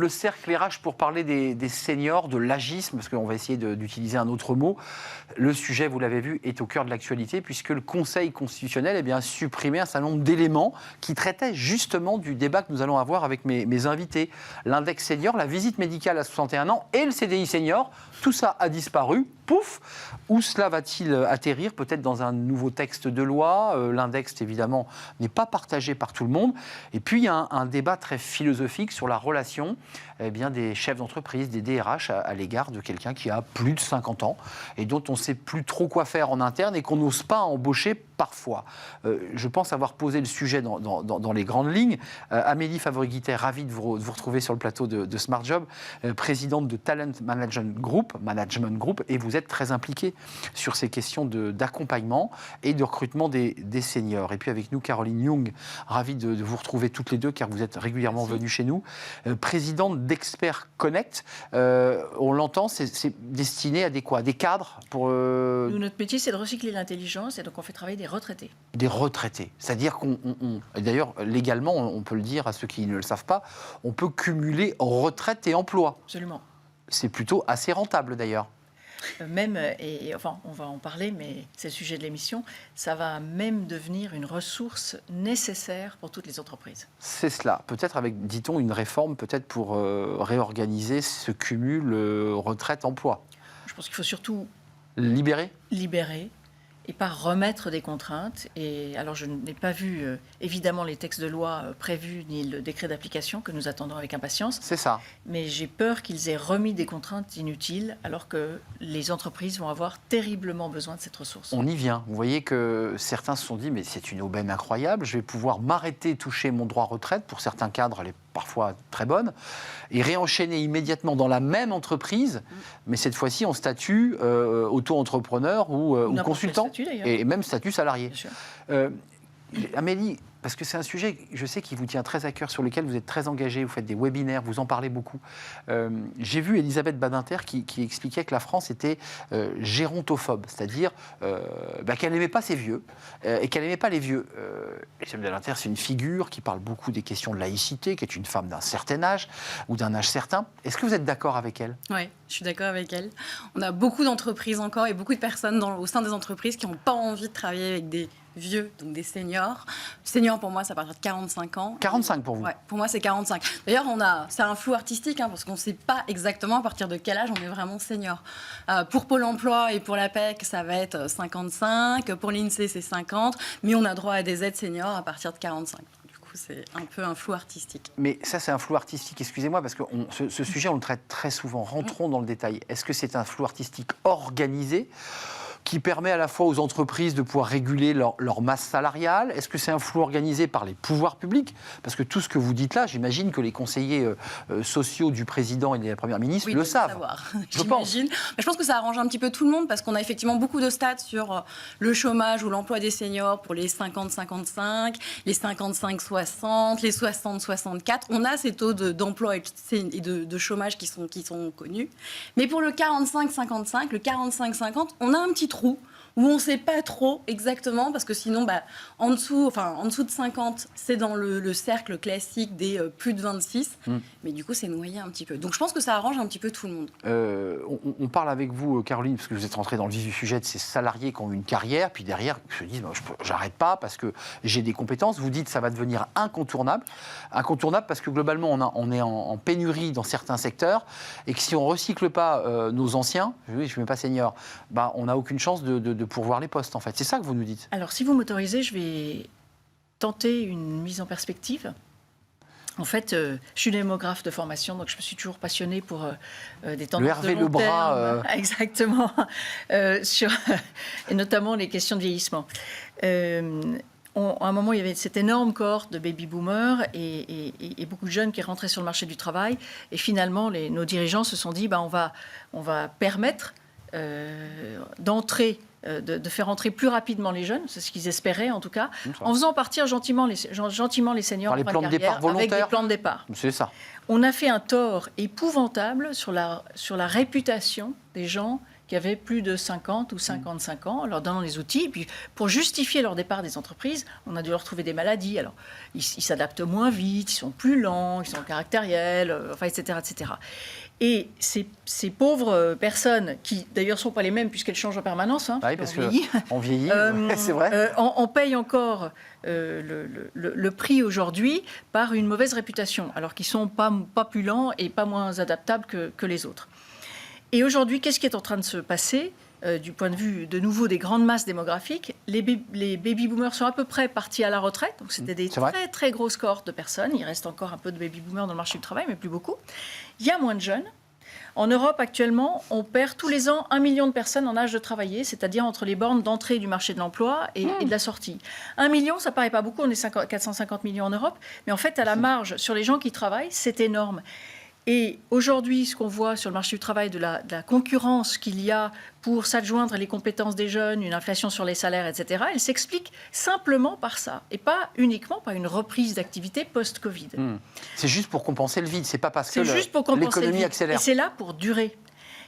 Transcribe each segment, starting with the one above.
le cercle RH pour parler des seniors, de l'agisme, parce qu'on va essayer d'utiliser un autre mot. Le sujet, vous l'avez vu, est au cœur de l'actualité, puisque le Conseil constitutionnel a supprimé un certain nombre d'éléments qui traitaient justement du débat que nous allons avoir avec mes invités. L'index senior, la visite médicale à 61 ans et le CDI senior, tout ça a disparu. Pouf! Où cela va-t-il atterrir? Peut-être dans un nouveau texte de loi. L'index, évidemment, n'est pas partagé par tout le monde. Et puis, il y a un débat très philosophique sur la relation des chefs d'entreprise, des DRH, à l'égard de quelqu'un qui a plus de 50 ans et dont on ne sait plus trop quoi faire en interne et qu'on n'ose pas embaucher parfois. Je pense avoir posé le sujet dans les grandes lignes. Amélie Favori-Guittet, ravie de vous retrouver sur le plateau de Smart Job, présidente de Talent Management Group, et vous êtes très impliquée sur ces questions d'accompagnement et de recrutement des seniors. Et puis avec nous, Caroline Young, ravie de vous retrouver toutes les deux, car vous êtes régulièrement venue chez nous, présidente d'Expert Connect. On l'entend, c'est destiné à des cadres pour... Nous, notre métier, c'est de recycler l'intelligence, et donc on fait travailler des retraités. Des retraités. C'est-à-dire d'ailleurs, légalement, on peut le dire à ceux qui ne le savent pas, on peut cumuler retraite et emploi. Absolument. C'est plutôt assez rentable, d'ailleurs. Même, enfin, on va en parler, mais c'est le sujet de l'émission, ça va même devenir une ressource nécessaire pour toutes les entreprises. C'est cela. Peut-être avec, dit-on, une réforme, peut-être pour réorganiser ce cumul retraite-emploi. Je pense qu'il faut surtout... Libérer, et pas remettre des contraintes. Et alors, je n'ai pas vu, évidemment, les textes de loi prévus, ni le décret d'application que nous attendons avec impatience. C'est ça. Mais j'ai peur qu'ils aient remis des contraintes inutiles, alors que les entreprises vont avoir terriblement besoin de cette ressource. On y vient. Vous voyez que certains se sont dit, mais c'est une aubaine incroyable, je vais pouvoir m'arrêter, toucher mon droit retraite. Pour certains cadres, elle est parfois très bonne, et réenchaîner immédiatement dans la même entreprise, mais cette fois-ci en statut auto-entrepreneur ou consultant, statut, et même statut salarié. Bien sûr. Amélie, parce que c'est un sujet, je sais, qui vous tient très à cœur, sur lequel vous êtes très engagée, vous faites des webinaires, vous en parlez beaucoup. J'ai vu Elisabeth Badinter qui expliquait que la France était gérontophobe, c'est-à-dire qu'elle n'aimait pas ses vieux et qu'elle n'aimait pas les vieux. Elisabeth Badinter, c'est une figure qui parle beaucoup des questions de laïcité, qui est une femme d'un certain âge ou d'un âge certain. Est-ce que vous êtes d'accord avec elle? Oui, je suis d'accord avec elle. On a beaucoup d'entreprises encore et beaucoup de personnes au sein des entreprises qui n'ont pas envie de travailler avec des vieux, donc des seniors. Seniors, pour moi, c'est à partir de 45 ans. 45 pour vous? Ouais, pour moi, c'est 45. D'ailleurs, c'est un flou artistique, parce qu'on ne sait pas exactement à partir de quel âge on est vraiment senior. Pour Pôle emploi et pour la PEC, ça va être 55. Pour l'INSEE, c'est 50. Mais on a droit à des aides seniors à partir de 45. Du coup, c'est un peu un flou artistique. Mais ça, c'est un flou artistique, excusez-moi, parce que ce sujet, on le traite très souvent. Rentrons dans le détail. Est-ce que c'est un flou artistique organisé qui permet à la fois aux entreprises de pouvoir réguler leur masse salariale? Est-ce que c'est un flou organisé par les pouvoirs publics? Parce que tout ce que vous dites là, j'imagine que les conseillers sociaux du président et de la première ministre le savent. Je pense. Mais je pense que ça arrange un petit peu tout le monde, parce qu'on a effectivement beaucoup de stats sur le chômage ou l'emploi des seniors pour les 50-55, les 55-60, les 60-64. On a ces taux d'emploi et de chômage qui sont connus. Mais pour le 45-55, le 45-50, on a un petit trou où on ne sait pas trop exactement, parce que sinon, en dessous de 50, c'est dans le cercle classique des plus de 26, mais du coup, c'est noyé un petit peu. Donc, je pense que ça arrange un petit peu tout le monde. On parle avec vous, Caroline, parce que vous êtes rentrée dans le vif du sujet de ces salariés qui ont une carrière, puis derrière, se disent, j'arrête pas parce que j'ai des compétences. Vous dites, ça va devenir incontournable. Incontournable parce que globalement, on est en pénurie dans certains secteurs, et que si on ne recycle pas nos anciens, je ne mets pas senior, on n'a aucune chance de pourvoir les postes, en fait. C'est ça que vous nous dites? Alors, si vous m'autorisez, je vais tenter une mise en perspective. En fait, je suis démographe de formation, donc je me suis toujours passionnée pour des tendances de long terme. Exactement. Et notamment les questions de vieillissement. À un moment, il y avait cette énorme cohorte de baby-boomers et beaucoup de jeunes qui rentraient sur le marché du travail. Et finalement, nos dirigeants se sont dit, on va permettre de faire entrer plus rapidement les jeunes, c'est ce qu'ils espéraient en tout cas, en faisant partir gentiment les seniors par les plans de départ volontaires, avec des plans de départ. C'est ça. On a fait un tort épouvantable sur la réputation des gens qui avaient plus de 50 ou 55 ans, en leur donnant des outils. Et puis, pour justifier leur départ des entreprises, on a dû leur trouver des maladies. Alors, ils s'adaptent moins vite, ils sont plus lents, ils sont caractériels, etc., etc. Et ces pauvres personnes, qui d'ailleurs ne sont pas les mêmes puisqu'elles changent en permanence, oui, parce qu'on vieillit, c'est vrai. On paye encore le prix aujourd'hui par une mauvaise réputation, alors qu'ils ne sont pas plus lents et pas moins adaptables que les autres. Et aujourd'hui, qu'est-ce qui est en train de se passer du point de vue, de nouveau, des grandes masses démographiques? Les baby-boomers sont à peu près partis à la retraite, donc c'était des très, très grosses cohortes de personnes. Il reste encore un peu de baby-boomers dans le marché du travail, mais plus beaucoup. Il y a moins de jeunes. En Europe, actuellement, on perd tous les ans 1 million de personnes en âge de travailler, c'est-à-dire entre les bornes d'entrée du marché de l'emploi et de la sortie. 1 million, ça ne paraît pas beaucoup, on est 450 millions en Europe, mais en fait, à la marge, sur les gens qui travaillent, c'est énorme. Et aujourd'hui, ce qu'on voit sur le marché du travail, de la concurrence qu'il y a pour s'adjoindre les compétences des jeunes, une inflation sur les salaires, etc., elle s'explique simplement par ça, et pas uniquement par une reprise d'activité post-Covid. C'est juste pour compenser le vide, c'est pas parce que l'économie accélère. Et c'est là pour durer.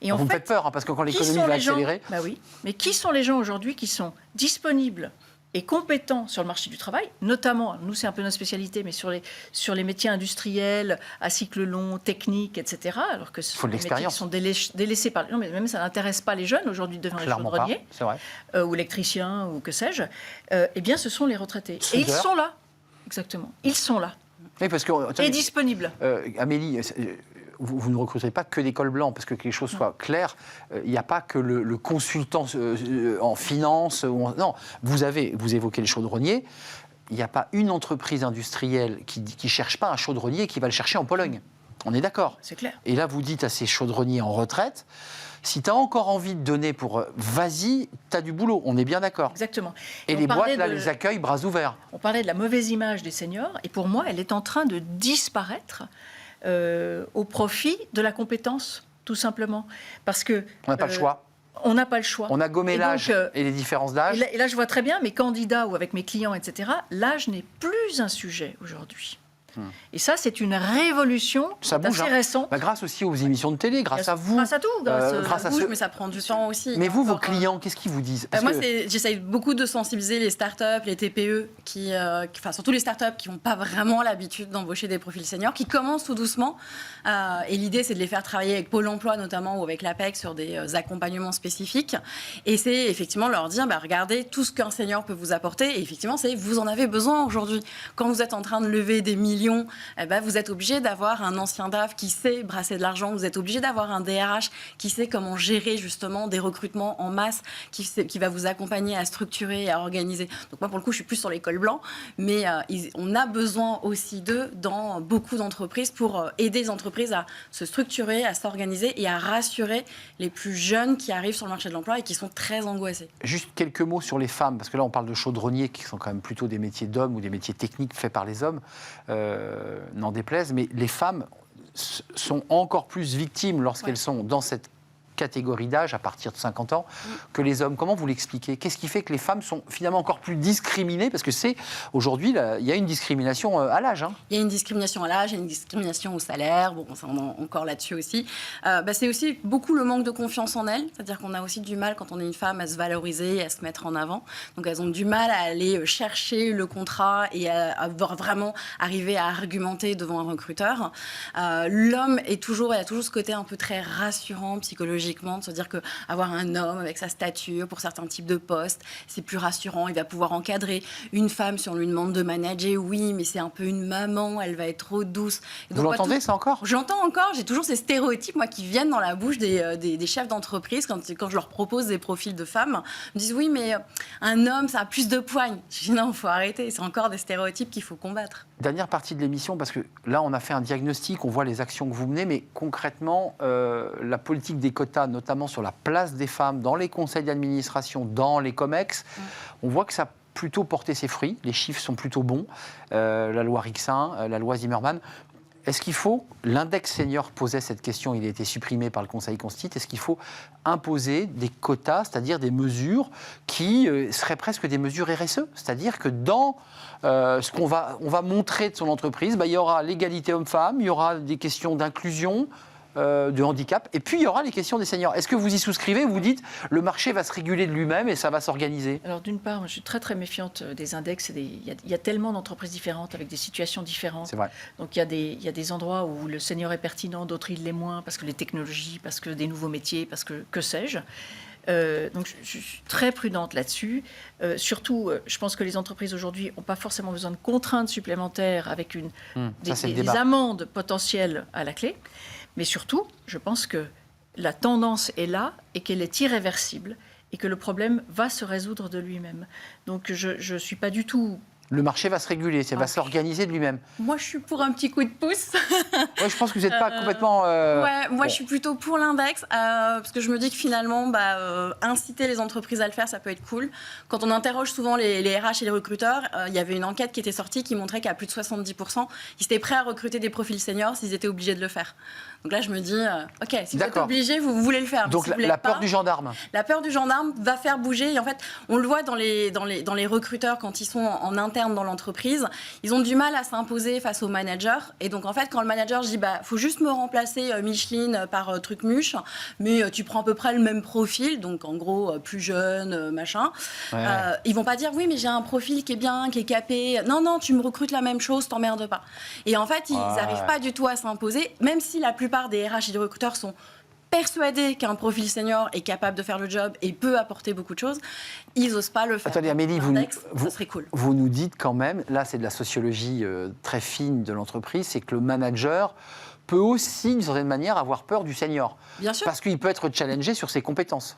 Et vous me faites peur, parce que quand l'économie va accélérer... Oui, mais qui sont les gens aujourd'hui qui sont disponibles et compétents sur le marché du travail, notamment, nous c'est un peu notre spécialité, mais sur les métiers industriels, à cycle long, techniques, etc., alors que ce sont des métiers qui sont délaissés par... Non, mais même ça n'intéresse pas les jeunes aujourd'hui de devenir chaudronniers, ou électriciens, ou que sais-je, eh bien ce sont les retraités. Et ils sont là, exactement, ils sont là. Oui, parce que... Et disponibles. Amélie... Vous ne recruterez pas que des cols blancs, parce que quelque chose soit clair, il n'y a pas que le consultant en finance. Non, vous évoquez les chaudronniers. Il n'y a pas une entreprise industrielle qui ne cherche pas un chaudronnier qui va le chercher en Pologne. On est d'accord. C'est clair. Et là, vous dites à ces chaudronniers en retraite, si tu as encore envie de donner pour vas-y, tu as du boulot. On est bien d'accord. Exactement. Et les boîtes, là, les accueillent bras ouverts. On parlait de la mauvaise image des seniors, et pour moi, elle est en train de disparaître au profit de la compétence, tout simplement. Parce que... On n'a pas le choix. On n'a pas le choix. On a gommé l'âge et les différences d'âge. Et là, je vois très bien mes candidats ou avec mes clients, etc., l'âge n'est plus un sujet aujourd'hui. Et ça, c'est une révolution assez récente. Grâce aussi aux émissions de télé, grâce à vous. Grâce à tout. Grâce à mais ça prend du temps aussi. Mais vous, vos clients, qu'est-ce qu'ils vous disent? Moi, j'essaye beaucoup de sensibiliser les startups, les TPE, surtout les startups qui n'ont pas vraiment l'habitude d'embaucher des profils seniors, qui commencent tout doucement. Et l'idée, c'est de les faire travailler avec Pôle emploi, notamment, ou avec l'APEC, sur des accompagnements spécifiques. Et c'est effectivement leur dire, regardez tout ce qu'un senior peut vous apporter. Et effectivement, vous en avez besoin aujourd'hui. Quand vous êtes en train de lever des millions, vous êtes obligé d'avoir un ancien DAF qui sait brasser de l'argent, vous êtes obligé d'avoir un DRH qui sait comment gérer justement des recrutements en masse, qui va vous accompagner à structurer et à organiser. Donc moi, pour le coup, je suis plus sur les cols blancs, mais on a besoin aussi d'eux dans beaucoup d'entreprises pour aider les entreprises à se structurer, à s'organiser et à rassurer les plus jeunes qui arrivent sur le marché de l'emploi et qui sont très angoissés. Juste quelques mots sur les femmes, parce que là, on parle de chaudronniers qui sont quand même plutôt des métiers d'hommes ou des métiers techniques faits par les hommes. N'en déplaise, mais les femmes sont encore plus victimes lorsqu'elles sont dans cette catégorie d'âge, à partir de 50 ans, que les hommes. Comment vous l'expliquez? Qu'est-ce qui fait que les femmes sont finalement encore plus discriminées? Parce que aujourd'hui, il y a une discrimination à l'âge. Il y a une discrimination à l'âge, il y a une discrimination au salaire, on est encore là-dessus aussi. C'est aussi beaucoup le manque de confiance en elles, c'est-à-dire qu'on a aussi du mal, quand on est une femme, à se valoriser, à se mettre en avant. Donc elles ont du mal à aller chercher le contrat et à vraiment arriver à argumenter devant un recruteur. L'homme il y a toujours ce côté un peu très rassurant psychologiquement, de se dire qu'avoir un homme avec sa stature pour certains types de postes, c'est plus rassurant, il va pouvoir encadrer. Une femme, si on lui demande de manager, oui, mais c'est un peu une maman, elle va être trop douce. Et donc, vous l'entendez, ça encore? J'entends encore, j'ai toujours ces stéréotypes, moi, qui viennent dans la bouche des chefs d'entreprise quand je leur propose des profils de femmes. Ils me disent, oui, mais un homme, ça a plus de poigne. Je dis, non, il faut arrêter, c'est encore des stéréotypes qu'il faut combattre. Dernière partie de l'émission, parce que là, on a fait un diagnostic, on voit les actions que vous menez, mais concrètement, la politique des quotas, notamment sur la place des femmes dans les conseils d'administration, dans les COMEX, on voit que ça a plutôt porté ses fruits. Les chiffres sont plutôt bons. La loi Rixain, la loi Zimmermann. Est-ce qu'il faut, l'index senior posait cette question, il a été supprimé par le Conseil constitutionnel, est-ce qu'il faut imposer des quotas, c'est-à-dire des mesures qui seraient presque des mesures RSE? C'est-à-dire que dans ce on va montrer de son entreprise, il y aura l'égalité homme-femme, il y aura des questions d'inclusion. de handicap. Et puis, il y aura les questions des seniors. Est-ce que vous y souscrivez? Vous dites, le marché va se réguler de lui-même et ça va s'organiser? Alors, d'une part, je suis très, très méfiante des index. Il y a tellement d'entreprises différentes avec des situations différentes. C'est vrai. Donc, il y a des endroits où le senior est pertinent, d'autres, il l'est moins, parce que les technologies, parce que des nouveaux métiers, parce que sais-je. Donc, je suis très prudente là-dessus. Surtout, je pense que les entreprises aujourd'hui n'ont pas forcément besoin de contraintes supplémentaires avec des amendes potentielles à la clé. Mais surtout, je pense que la tendance est là et qu'elle est irréversible et que le problème va se résoudre de lui-même. Donc, je ne suis pas du tout... Le marché va se réguler, ça va s'organiser de lui-même. Moi, je suis pour un petit coup de pouce. Ouais, je pense que vous n'êtes pas complètement... Ouais, moi, je suis plutôt pour l'index, parce que je me dis que finalement, inciter les entreprises à le faire, ça peut être cool. Quand on interroge souvent les RH et les recruteurs, il y avait une enquête qui était sortie qui montrait qu'à plus de 70%, ils étaient prêts à recruter des profils seniors s'ils étaient obligés de le faire. Donc là, je me dis, OK, si vous êtes obligé, vous voulez le faire. Donc si la peur du gendarme. La peur du gendarme va faire bouger. Et en fait, on le voit dans les recruteurs quand ils sont en interne dans l'entreprise. Ils ont du mal à s'imposer face au manager. Et donc, en fait, quand le manager dit, faut juste me remplacer Micheline par Trucmuche, mais tu prends à peu près le même profil, donc en gros, plus jeune, machin. Ouais. Ils vont pas dire, oui, mais j'ai un profil qui est bien, qui est capé. Non, tu me recrutes la même chose, t'emmerdes pas. Et en fait, ils n'arrivent pas du tout à s'imposer, même si la plupart des RH et des recruteurs sont persuadés qu'un profil senior est capable de faire le job et peut apporter beaucoup de choses, ils n'osent pas le faire. Attendez, Amélie, ça serait cool. Vous nous dites quand même, là c'est de la sociologie très fine de l'entreprise, c'est que le manager peut aussi, d'une certaine manière, avoir peur du senior. Bien sûr. Parce qu'il peut être challengé sur ses compétences.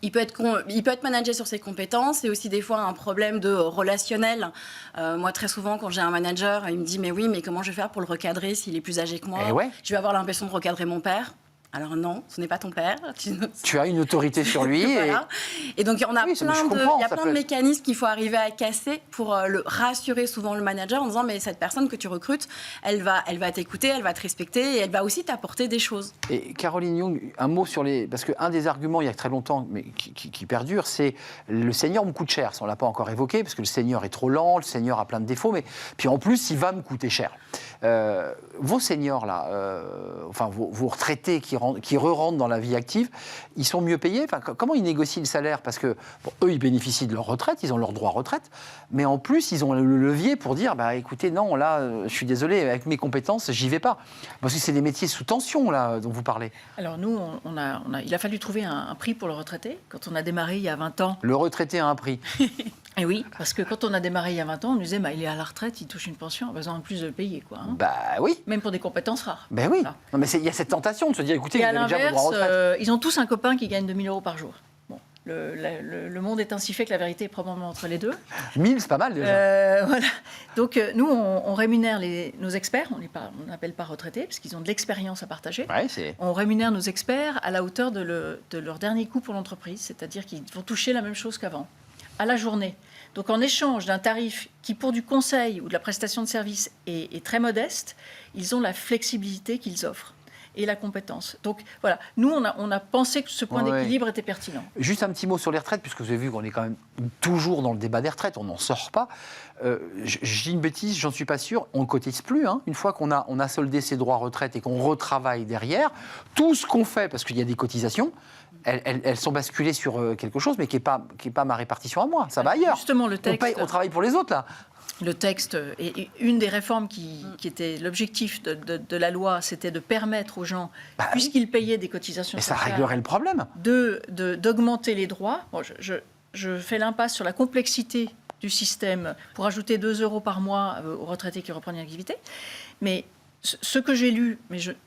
Il peut être managé sur ses compétences et aussi des fois un problème de relationnel. Moi, très souvent, quand j'ai un manager, il me dit « mais oui, mais comment je vais faire pour le recadrer s'il est plus âgé que moi ? Je vais avoir l'impression de recadrer mon père ». Alors non, ce n'est pas ton père. Tu as une autorité sur lui. Voilà. Et donc, on a plein de mécanismes qu'il faut arriver à casser pour rassurer souvent le manager en disant mais cette personne que tu recrutes, elle va t'écouter, elle va te respecter et elle va aussi t'apporter des choses. Et Caroline Young, un mot sur les... Parce qu'un des arguments, il y a très longtemps, mais qui perdure, c'est le senior me coûte cher. Ça, on ne l'a pas encore évoqué, parce que le senior est trop lent, le senior a plein de défauts, mais puis en plus, il va me coûter cher. Vos seniors, là, enfin vos retraités qui re-rentrent dans la vie active, ils sont mieux payés. Enfin, comment ils négocient le salaire? Parce que eux, ils bénéficient de leur retraite, ils ont leur droit à retraite, mais en plus, ils ont le levier pour dire, écoutez, non, là, je suis désolé, avec mes compétences, j'y vais pas. Parce que c'est des métiers sous tension, là, dont vous parlez. Alors nous, il a fallu trouver un prix pour le retraité. Quand on a démarré il y a 20 ans... Le retraité a un prix. Et oui, parce que quand on a démarré il y a 20 ans, on nous disait, il est à la retraite, il touche une pension, on a besoin de plus de le payer, quoi. Hein. Oui. Même pour des compétences rares. Oui. Voilà. Non, mais il y a cette tentation de se dire, écoutez, vous avez déjà votre droit à retraite. Ils ont tous un copain qui gagne 2 000 € par jour. Bon, le monde est ainsi fait que la vérité est probablement entre les deux. 1000, c'est pas mal déjà. Voilà. Donc nous, on rémunère nos experts, on n'appelle pas retraités, parce qu'ils ont de l'expérience à partager. Ouais, on rémunère nos experts à la hauteur de leur dernier coût pour l'entreprise, c'est-à-dire qu'ils vont toucher la même chose qu'avant, à la journée. Donc en échange d'un tarif qui, pour du conseil ou de la prestation de service, est très modeste, ils ont la flexibilité qu'ils offrent et la compétence. Donc voilà, nous, on a pensé que ce point d'équilibre était pertinent. Juste un petit mot sur les retraites, puisque vous avez vu qu'on est quand même toujours dans le débat des retraites, on n'en sort pas. Je dis une bêtise, j'en suis pas sûr, on ne cotise plus. Hein. Une fois qu'on a soldé ses droits retraite et qu'on retravaille derrière, tout ce qu'on fait, parce qu'il y a des cotisations, elles sont basculées sur quelque chose, mais qui n'est pas ma répartition à moi. Ça va ailleurs. Justement, le texte... On travaille pour les autres, là. Le texte et une des réformes qui était l'objectif de la loi, c'était de permettre aux gens, puisqu'ils payaient des cotisations sociales, ça réglerait le problème, d'augmenter les droits. Bon, je fais l'impasse sur la complexité du système pour ajouter 2 € par mois aux retraités qui reprennent une activité. Mais ce que j'ai lu,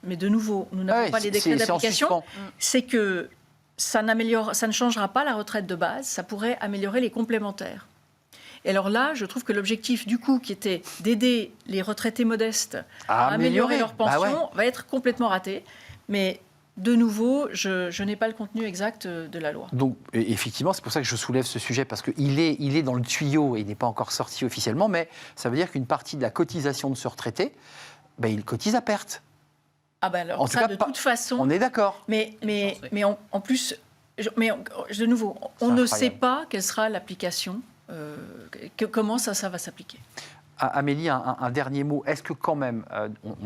mais de nouveau, nous n'avons pas les décrets d'application, c'est que ça ne changera pas la retraite de base, ça pourrait améliorer les complémentaires. Et alors là, je trouve que l'objectif, du coup, qui était d'aider les retraités modestes à améliorer leur pension, va être complètement raté. Mais de nouveau, je n'ai pas le contenu exact de la loi. Donc, effectivement, c'est pour ça que je soulève ce sujet, parce qu'il est dans le tuyau et il n'est pas encore sorti officiellement, mais ça veut dire qu'une partie de la cotisation de ce retraité, il cotise à perte. Alors, ça, de toute façon... On est d'accord. Mais en plus, de nouveau, on ne sait pas quelle sera l'application. Comment ça va s'appliquer. Amélie, un dernier mot. Est-ce que quand même,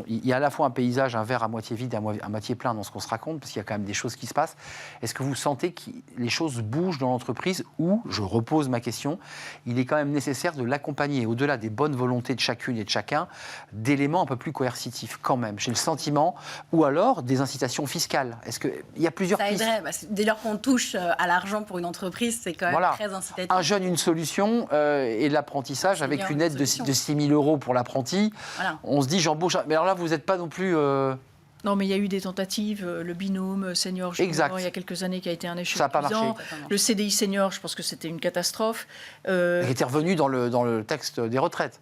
il y a à la fois un paysage, un verre à moitié vide et à moitié plein dans ce qu'on se raconte, parce qu'il y a quand même des choses qui se passent. Est-ce que vous sentez que les choses bougent dans l'entreprise ou, je repose ma question, il est quand même nécessaire de l'accompagner, au-delà des bonnes volontés de chacune et de chacun, d'éléments un peu plus coercitifs quand même, j'ai le sentiment, ou alors des incitations fiscales. Est-ce qu'il y a plusieurs pistes? Ça aiderait. Dès lors qu'on touche à l'argent pour une entreprise, c'est quand même très incitatif. Un jeune, une solution, et l'apprentissage avec une aide de 6 000 € pour l'apprenti. Voilà. On se dit, j'embauche. Mais alors là, vous n'êtes pas non plus. Non, mais il y a eu des tentatives. Le binôme senior, il y a quelques années, qui a été un échec. Ça n'a pas marché. Le CDI senior, je pense que c'était une catastrophe. Il était revenu dans le texte des retraites.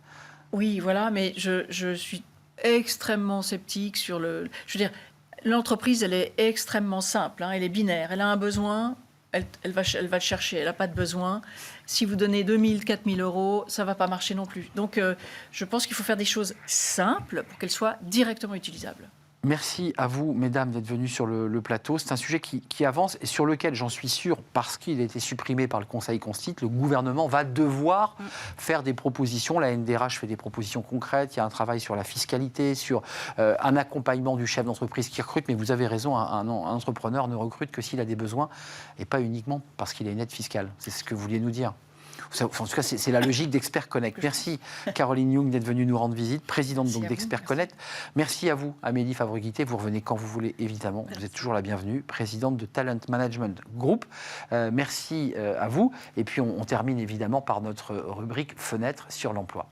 Oui, voilà, mais je suis extrêmement sceptique sur le. Je veux dire, l'entreprise, elle est extrêmement simple. Elle est binaire. Elle a un besoin. Elle va le chercher, elle n'a pas de besoin. Si vous donnez 2 000, 4 000 euros, ça ne va pas marcher non plus. Donc, je pense qu'il faut faire des choses simples pour qu'elles soient directement utilisables. Merci à vous, mesdames, d'être venues sur le plateau. C'est un sujet qui avance et sur lequel, j'en suis sûr, parce qu'il a été supprimé par le Conseil constitue, le gouvernement va devoir faire des propositions. La NDRH fait des propositions concrètes. Il y a un travail sur la fiscalité, sur un accompagnement du chef d'entreprise qui recrute. Mais vous avez raison, un entrepreneur ne recrute que s'il a des besoins et pas uniquement parce qu'il a une aide fiscale. C'est ce que vous vouliez nous dire. En tout cas, c'est la logique d'Expert Connect. Merci Caroline Young d'être venue nous rendre visite, présidente d'Expert Connect. Merci à vous, Amélie Favreguité. Vous revenez quand vous voulez, évidemment. Merci. Vous êtes toujours la bienvenue, présidente de Talent Management Group. Merci à vous. Et puis, on termine évidemment par notre rubrique Fenêtre sur l'emploi.